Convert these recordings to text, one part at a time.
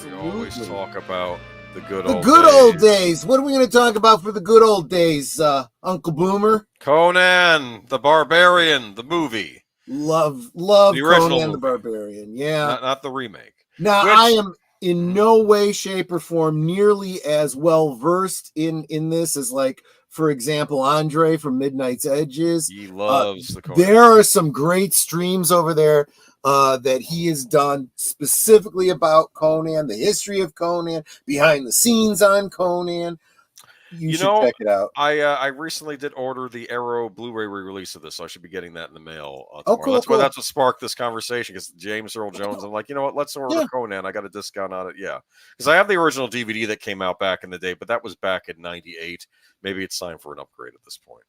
We always talk about the good old days. What are we going to talk about for the good old days, Uncle Boomer? Conan the Barbarian, the movie. Love the Conan the Barbarian. Yeah. Not the remake. Now, I am in no way, shape, or form nearly as well versed in this as, like, for example, Andre from Midnight's Edges. He loves the Conan. There are some great streams over there that he has done specifically about Conan, the history of Conan, behind the scenes on Conan. You should check it out. I recently did order the Arrow Blu-ray re-release of this, so I should be getting that in the mail tomorrow. Oh, cool, that's what sparked this conversation, because James Earl Jones, I'm like, you know what, let's order Conan. I got a discount on it. Yeah, because I have the original DVD that came out back in the day, but that was back in '98. Maybe it's time for an upgrade at this point.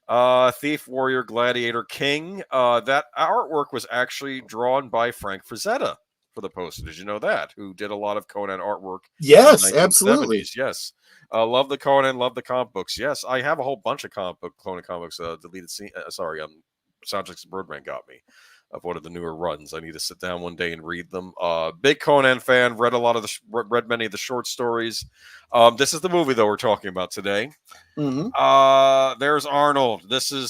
But Thief, Warrior, Gladiator, King. That artwork was actually drawn by Frank Frazetta for the poster. Did you know that? Who did a lot of Conan artwork? Yes, absolutely. Yes. Love the Conan, love the comic books. Yes, I have a whole bunch of Conan comics. Deleted scene. Soundtracks of Birdman got me. Of one of the newer runs. I need to sit down one day and read them. Big Conan fan. Read a lot of read many of the short stories. This is the movie though we're talking about today. Mm-hmm. There's Arnold.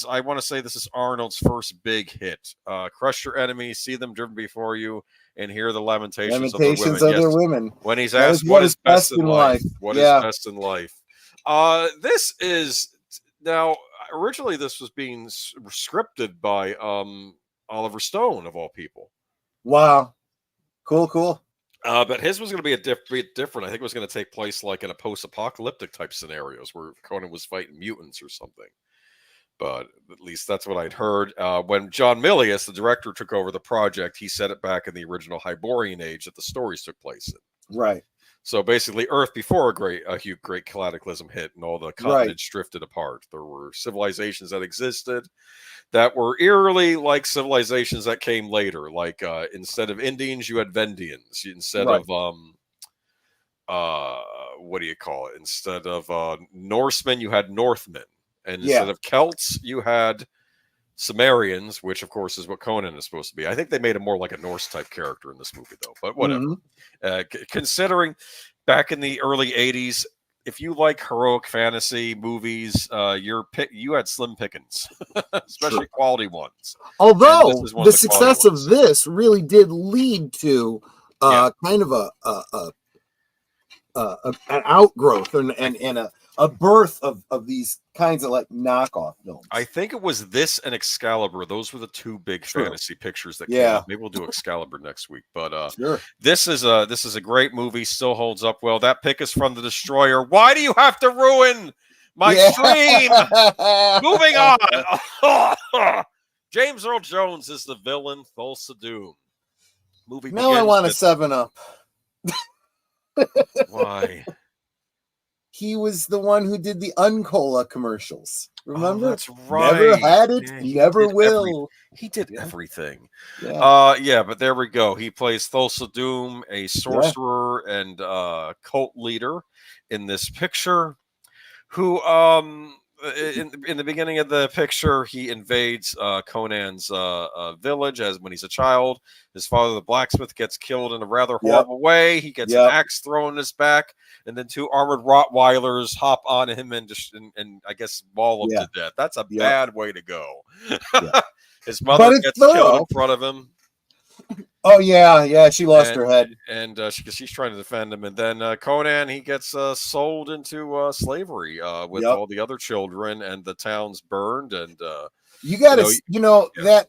I want to say this is Arnold's first big hit. Crush your enemies, see them driven before you, and hear the lamentations of their women. When he's asked what is best in life. What is best in life? This is now originally this was being scripted by Oliver Stone, of all people. Wow. Cool. But his was going to be a bit different. I think it was going to take place like in a post-apocalyptic type scenarios where Conan was fighting mutants or something. But at least that's what I'd heard. When John Milius, the director, took over the project, he set it back in the original Hyborian age that the stories took place in. Right. So basically, Earth before a great cataclysm hit and all the continents drifted apart. There were civilizations that existed that were eerily like civilizations that came later. Like instead of Indians, you had Vendians. Instead of what do you call it? Instead of Norsemen, you had Northmen, and instead of Celts, you had Sumerians, which of course is what Conan is supposed to be. I think they made him more like a Norse type character in this movie, though. But whatever. Considering back in the early '80s, if you like heroic fantasy movies, you had slim pickings, especially quality ones. Although the success of this really did lead to kind of an outgrowth and a birth of these kinds of like knockoff films. I think it was this and Excalibur. Those were the two big fantasy pictures that came out. Maybe we'll do Excalibur next week. But this is a great movie. Still holds up well. That pick is from The Destroyer. Why do you have to ruin my stream? Moving on. James Earl Jones is the villain. Thulsa Doom. Movie. Now I want a 7-Up. Why? He was the one who did the Uncola commercials. Remember? Oh, that's right. Never had it, never will. He did everything. But there we go. He plays Thulsa Doom, a sorcerer and cult leader in this picture, who in the beginning of the picture, he invades Conan's village when he's a child. His father, the blacksmith, gets killed in a rather horrible way. He gets an axe thrown in his back, and then two armored Rottweilers hop on him and I guess maul him to death. That's a bad way to go. His mother gets killed in front of him. Oh yeah, she lost her head, and she's trying to defend him. And then Conan, he gets sold into slavery with all the other children, and the town's burned. And you got to,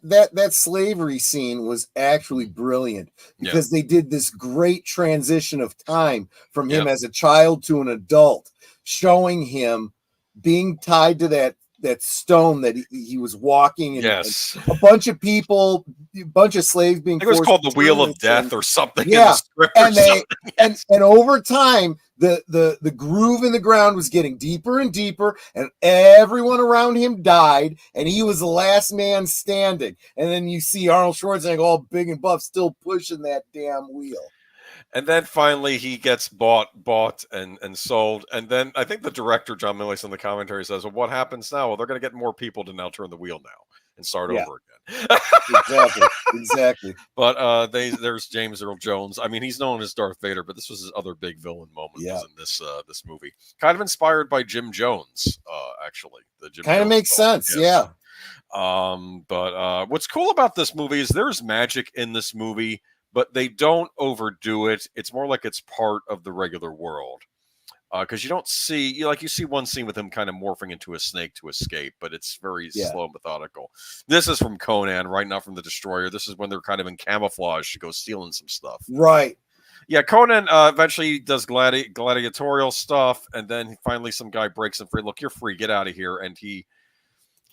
that slavery scene was actually brilliant because they did this great transition of time from him as a child to an adult, showing him being tied to that stone that he was walking, and, and a bunch of people, a bunch of slaves being. I think it was called the Wheel of Death or something. Yeah, and over time, the groove in the ground was getting deeper and deeper, and everyone around him died, and he was the last man standing. And then you see Arnold Schwarzenegger, all big and buff, still pushing that damn wheel. And then finally he gets bought and sold. And then I think the director, John Milius, in the commentary says, well, what happens now? Well, they're going to get more people to now turn the wheel now. and start over again. Exactly. But there's James Earl Jones. I mean, he's known as Darth Vader, but this was his other big villain moment. Was in this movie. Kind of inspired by Jim Jones, actually. The Jim kind of makes sense, yes. But what's cool about this movie is there's magic in this movie, but they don't overdo it. It's more like it's part of the regular world. Because you don't see, you see one scene with him kind of morphing into a snake to escape, but it's very slow and methodical. This is from Conan, right? Not from the Destroyer. This is when they're kind of in camouflage to go stealing some stuff. Right. Yeah, Conan eventually does gladiatorial stuff, and then finally some guy breaks him free. Look, you're free. Get out of here. And he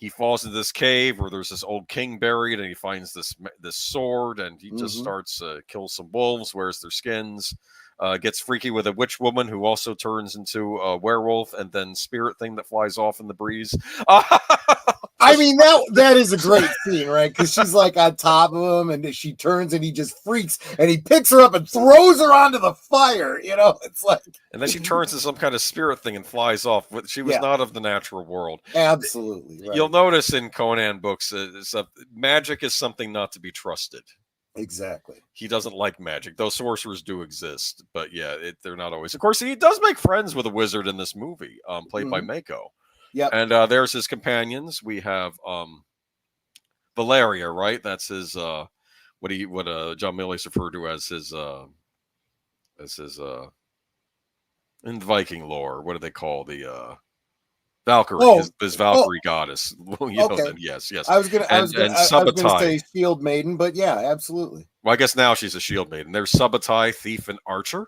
falls into this cave where there's this old king buried, and he finds this sword, and he just starts kills some wolves, wears their skins. Gets freaky with a witch woman who also turns into a werewolf, and then spirit thing that flies off in the breeze. I mean, that is a great scene, right? Because she's like on top of him, and she turns, and he just freaks, and he picks her up and throws her onto the fire. It's like, and then she turns to some kind of spirit thing and flies off. She was not of the natural world. Absolutely, right. You'll notice in Conan books, magic is something not to be trusted. Exactly. He doesn't like magic. Those sorcerers do exist, but they're not always. Of course, he does make friends with a wizard in this movie, played by Mako. Yeah. And there's his companions. We have Valeria, right? That's his what John Milius referred to as his in Viking lore. What do they call the Valkyrie, his Valkyrie goddess. Yes. I was gonna say shield maiden, but yeah, absolutely. Well, I guess now she's a shield maiden. There's Subotai, thief, and archer.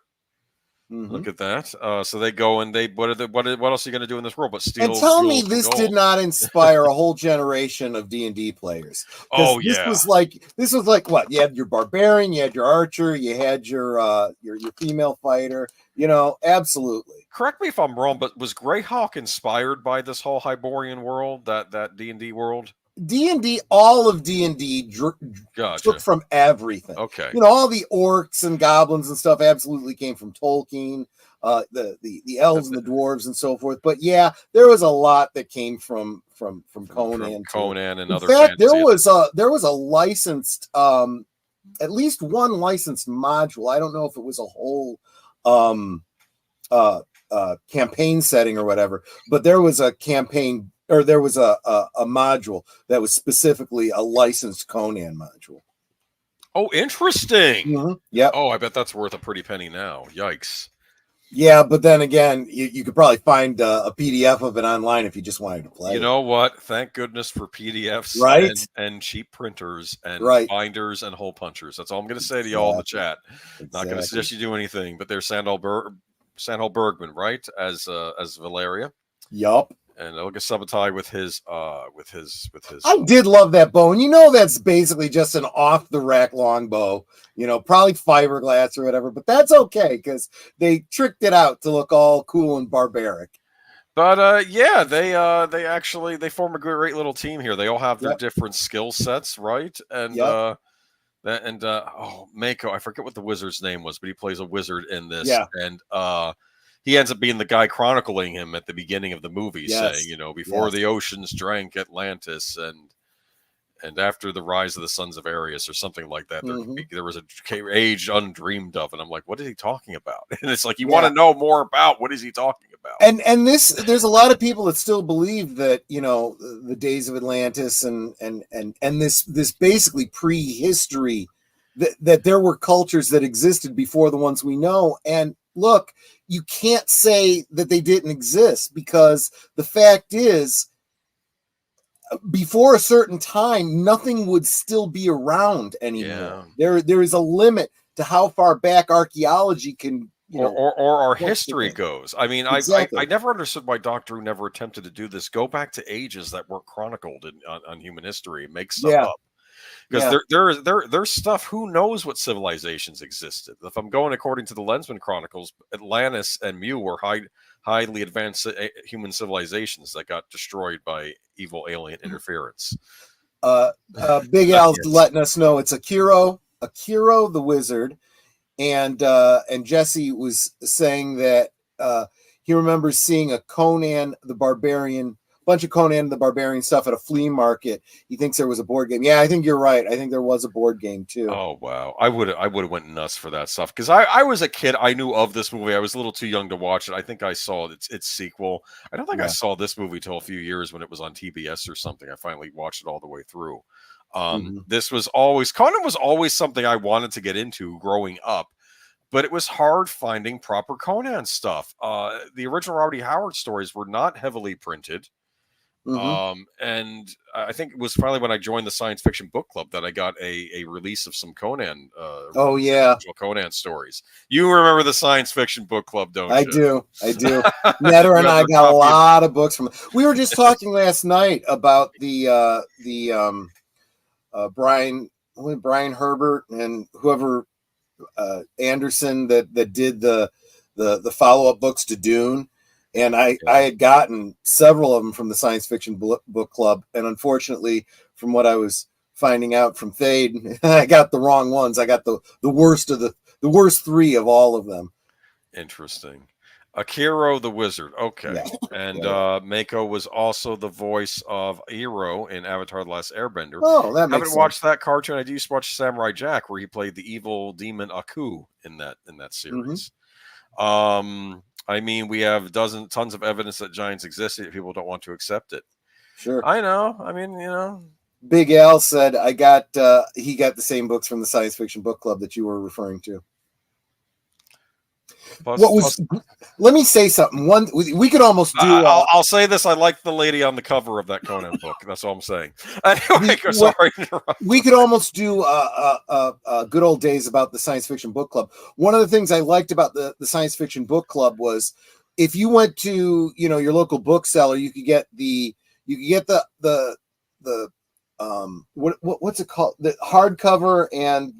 Look at that. So they go and what else are you going to do in this world but steal? And tell me this did not inspire a whole generation of D&D players. This was like what? You had your barbarian, you had your archer, you had your female fighter. Absolutely. Correct me if I'm wrong, but was Greyhawk inspired by this whole Hyborian world, that D&D world? D&D, all of D&D took from everything. Okay. All the orcs and goblins and stuff absolutely came from Tolkien, the elves and the dwarves and so forth. But yeah, there was a lot that came from Conan. From Conan and other. In fact, there was a licensed, at least one licensed module. I don't know if it was a whole campaign setting or whatever, but there was a campaign. Or there was a module that was specifically a licensed Conan module. Oh, interesting. Yeah. Oh, I bet that's worth a pretty penny now. Yikes. Yeah, but then again, you could probably find a PDF of it online if you just wanted to play. You know what? Thank goodness for PDFs, right? And cheap printers and binders and hole punchers. That's all I'm going to say to y'all in the chat. Exactly. Not going to suggest you do anything. But there's Sandal Bergman, right? As Valeria. Yup. And look at Subotai with his. I did love that bow, and that's basically just an off the rack longbow. Probably fiberglass or whatever, but that's okay because they tricked it out to look all cool and barbaric. But they form a great little team here. They all have their different skill sets, right? And Mako, I forget what the wizard's name was, but he plays a wizard in this. Yeah. And he ends up being the guy chronicling him at the beginning of the movie, saying, before the oceans drank Atlantis and after the rise of the sons of Arius or something like that, there was a age undreamed of. And I'm like, what is he talking about? And it's like, you want to know more about what is he talking about? And there's a lot of people that still believe that, the days of Atlantis and this basically prehistory, that there were cultures that existed before the ones we know. And look, you can't say that they didn't exist because the fact is, before a certain time, nothing would still be around anymore. Yeah. There is a limit to how far back archaeology can, or our history goes. I mean, exactly. I never understood why Doctor Who never attempted to do this. Go back to ages that weren't chronicled on human history, make stuff up. Because there's stuff. Who knows what civilizations existed? If I'm going according to the Lensman Chronicles, Atlantis and Mu were highly advanced human civilizations that got destroyed by evil alien interference. Big Al's letting us know it's Akiro the wizard, and Jesse was saying that he remembers seeing a Conan the Barbarian. bunch of Conan the Barbarian stuff at a flea market. He thinks there was a board game. Yeah, I think you're right. I think there was a board game too. Oh wow, I would have went nuts for that stuff because I was a kid. I knew of this movie. I was a little too young to watch it. I think I saw its sequel. I don't think I saw this movie till a few years when it was on TBS or something. I finally watched it all the way through. This was always Conan was always something I wanted to get into growing up. But it was hard finding proper Conan stuff. The original Robert E. Howard stories were not heavily printed. And I think it was finally when I joined the Science Fiction Book Club that I got a release of some Conan. Conan stories. You remember the Science Fiction Book Club, don't you? I do. Netta and I got a lot of books from. We were just talking last night about the Brian Herbert and whoever. Anderson that did the follow-up books to Dune, and I had gotten several of them from the Science Fiction Book Club, and unfortunately, from what I was finding out from Thade, I got the wrong ones. I got the worst of the worst three of all of them. Interesting. Akiro the Wizard. Okay. Yeah. And Mako was also the voice of Iroh in Avatar The Last Airbender. Oh, that makes sense. I haven't watched that cartoon. I used to watch Samurai Jack, where he played the evil demon Aku in that series. I mean, we have tons of evidence that giants exist, yet people don't want to accept it. Sure. I know. I mean, Big Al said he got the same books from the Science Fiction Book Club that you were referring to. Let me say something. We could almost do. I'll say this: I like the lady on the cover of that Conan book. That's all I'm saying. Anyway, sorry. We could almost do good old days about the Science Fiction Book Club. One of the things I liked about the Science Fiction Book Club was if you went to your local bookseller, you could get the what's it called, the hardcover and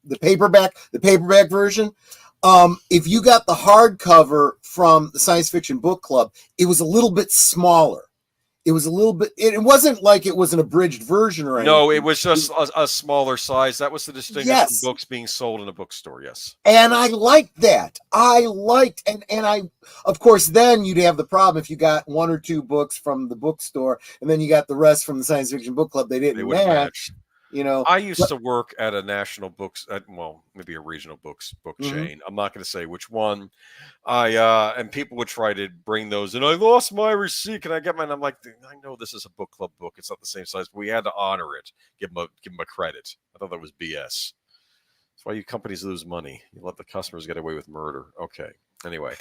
the paperback version. If you got the hardcover from the Science Fiction Book Club, it was a little bit smaller. It was a little bit. It wasn't like it was an abridged version or anything. No, it was just a smaller size. That was the distinction from books being sold in a bookstore. Yes, and I liked that. And I, of course, then you'd have the problem if you got one or two books from the bookstore, and then you got the rest from the Science Fiction Book Club. They didn't match. I used to work at a national maybe a regional book chain. I'm not going to say which one. And people would try to bring those, and I lost my receipt. Can I get mine? I'm like, I know this is a book club book. It's not the same size, but we had to honor it. Give them a credit. I thought that was BS. That's why you companies lose money. You let the customers get away with murder. Okay. Anyway,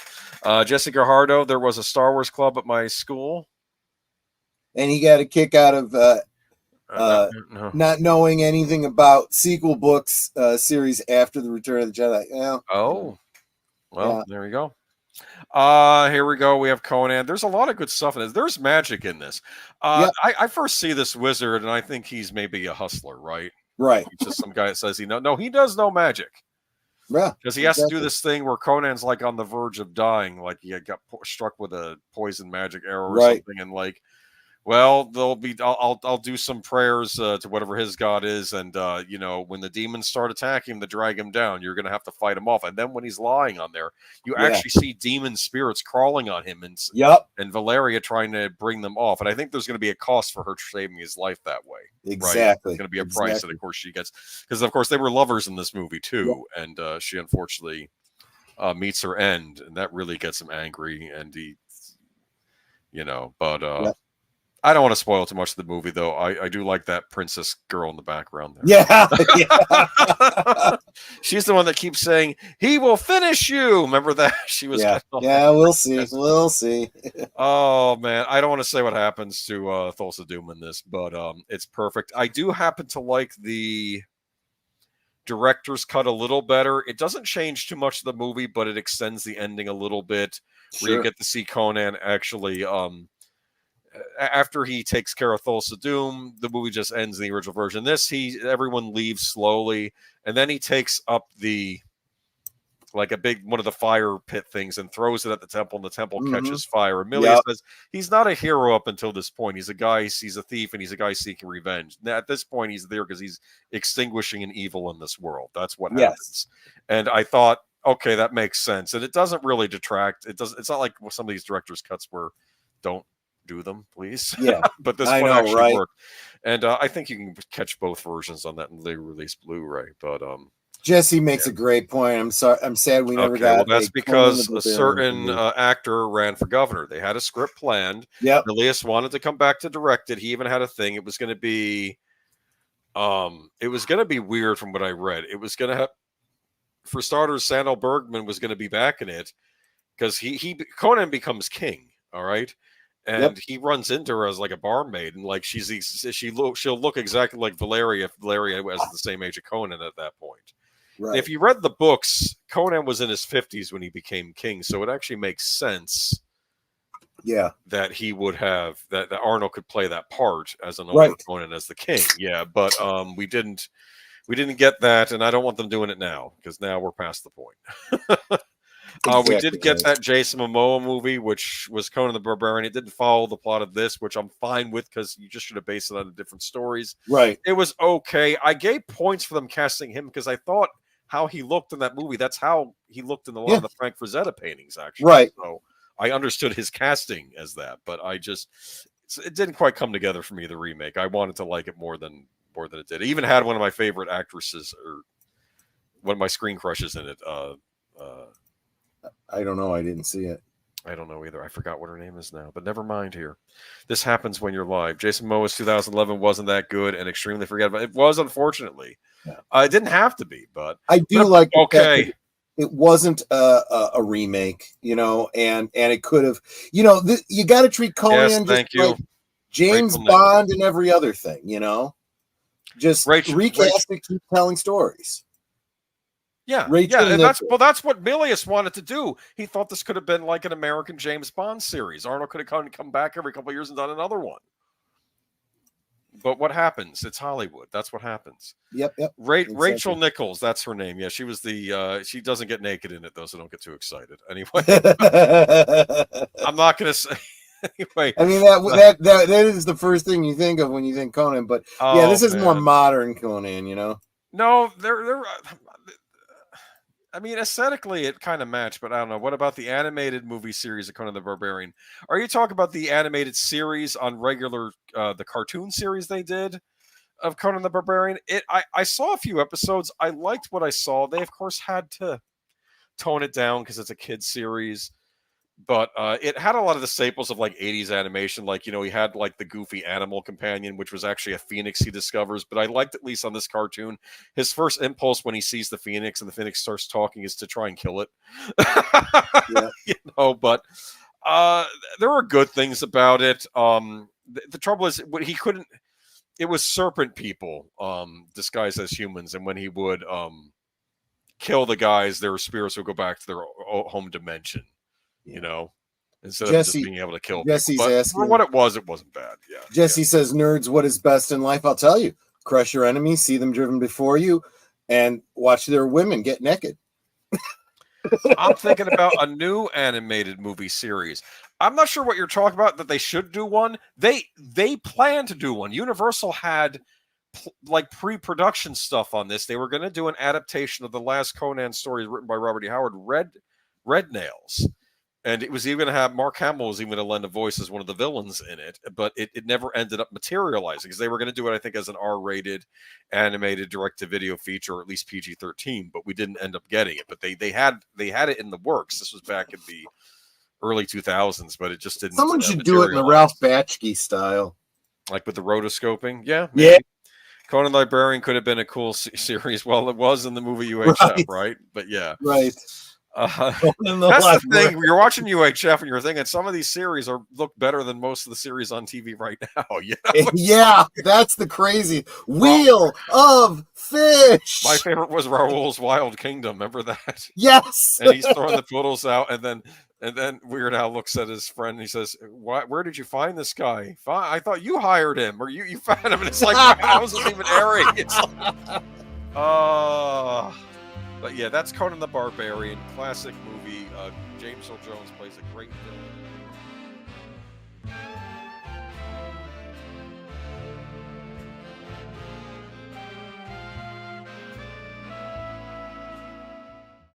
Jesse Gajardo, there was a Star Wars club at my school, and he got a kick out of. No. Not knowing anything about sequel books series after the Return of the Jedi. There we go. Here we go. We have Conan. There's a lot of good stuff in this. There's magic in this. I first see this wizard, and I think he's maybe a hustler, right? Right. He's just some guy that says no, he does know magic. Yeah, because he has to do this thing where Conan's like on the verge of dying, like he got struck with a poison magic arrow or something, and like. Well, I'll do some prayers to whatever his god is, and when the demons start attacking him to drag him down, you're going to have to fight him off. And then when he's lying on there, you actually see demon spirits crawling on him, and Valeria trying to bring them off. And I think there's going to be a cost for her saving his life that way. Exactly, right? It's going to be a price that, of course, she gets, because of course they were lovers in this movie too, and she unfortunately meets her end, and that really gets him angry. And he, I don't want to spoil too much of the movie, though. I do like that princess girl in the background there. Yeah. She's the one that keeps saying, "He will finish you." Remember that? She was. Yeah, we'll see. We'll see. Oh, man. I don't want to say what happens to Thulsa Doom in this, but it's perfect. I do happen to like the director's cut a little better. It doesn't change too much of the movie, but it extends the ending a little bit, where you get to see Conan actually... after he takes care of Thulsa Doom, the movie just ends in the original version. Everyone leaves slowly, and then he takes up one of the fire pit things and throws it at the temple, and the temple catches fire. Amelia says he's not a hero up until this point. He's a thief, and he's a guy seeking revenge. Now, at this point, he's there because he's extinguishing an evil in this world. That's what happens. And I thought, okay, that makes sense. And it doesn't really detract. It's not like some of these director's cuts where don't do them, please. Yeah, but this one actually worked, and I think you can catch both versions on that release Blu-ray. But Jesse makes a great point. I'm sorry. I'm sad we never got. Well, that's because a certain actor ran for governor. They had a script planned. Yeah. Milius wanted to come back to direct it. He even had a thing. It was going to be, weird from what I read. It was going to have, for starters, Sandahl Bergman was going to be back in it because Conan becomes king. All right. And he runs into her as like a barmaid, and like she'll look exactly like Valeria if Valeria was the same age of Conan at that point. Right. If you read the books, Conan was in his 50s when he became king, so it actually makes sense. Yeah, that he would have that Arnold could play that part as an older Conan as the king. Yeah, but we didn't get that, and I don't want them doing it now because now we're past the point. We did get that Jason Momoa movie, which was Conan the Barbarian. It didn't follow the plot of this, which I'm fine with because you just should have based it on different stories. Right. It was okay. I gave points for them casting him because I thought how he looked in that movie. That's how he looked in a lot of the Frank Frazetta paintings, actually. Right. So I understood his casting as that, but it didn't quite come together for me, the remake. I wanted to like it more than it did. It even had one of my favorite actresses or one of my screen crushes in it. I don't know. I didn't see it. I don't know either. I forgot what her name is now, but never mind here. This happens when you're live. Jason Momoa's 2011 wasn't that good and extremely forgettable. It was, unfortunately. Yeah. It didn't have to be, but I do like okay. It wasn't a remake, and it could have, you got to treat Conan just like James Bond and every other thing, just recast it, keep telling stories. Yeah, and that's what Milius wanted to do. He thought this could have been like an American James Bond series. Arnold could have come back every couple of years and done another one. But what happens? It's Hollywood. That's what happens. Yep. Exactly. Rachel Nichols, that's her name. Yeah, she was she doesn't get naked in it though, so don't get too excited. Anyway, I'm not going to say. Anyway, I mean that is the first thing you think of when you think Conan, but this is more modern Conan, No, they're. I mean, aesthetically, it kind of matched, but I don't know. What about the animated movie series of Conan the Barbarian? Are you talking about the animated series on regular, the cartoon series they did of Conan the Barbarian? I saw a few episodes. I liked what I saw. They, of course, had to tone it down because it's a kid's series. But it had a lot of the staples of like 80s animation. Like, he had like the goofy animal companion, which was actually a phoenix he discovers. But I liked, at least on this cartoon, his first impulse when he sees the phoenix and the phoenix starts talking is to try and kill it. But there were good things about it. The trouble is he couldn't. It was serpent people disguised as humans. And when he would kill the guys, their spirits would go back to their home dimension. Instead of just being able to kill Jesse's people. But asking, for what it wasn't bad. Yeah. Jesse says, nerds, what is best in life? I'll tell you. Crush your enemies, see them driven before you, and watch their women get naked. I'm thinking about a new animated movie series. I'm not sure what you're talking about, that they should do one. They plan to do one. Universal had like pre-production stuff on this. They were going to do an adaptation of the last Conan story written by Robert E. Howard, Red Nails. And it was even going to have Mark Hamill was even going to lend a voice as one of the villains in it, but it never ended up materializing because they were going to do it, I think, as an R-rated animated direct-to-video feature, or at least PG-13. But we didn't end up getting it. But they had it in the works. This was back in the early 2000s, but it just didn't. Someone should do it in the Ralph Bakshi style, like with the rotoscoping. Yeah, maybe. Yeah. Conan the Barbarian could have been a cool series. Well, it was in the movie UHF, right? But yeah, right. That's the thing. You're watching UHF and you're thinking some of these series look better than most of the series on TV right now. Yeah, that's the crazy Wheel of Fish. My favorite was Raoul's Wild Kingdom. Remember that? Yes. And he's throwing the poodles out, and then Weird Al looks at his friend and he says, "Where did you find this guy? I thought you hired him, or you found him." And it's like, my house isn't even airing. It's like, But yeah, that's Conan the Barbarian, classic movie. James Earl Jones plays a great villain.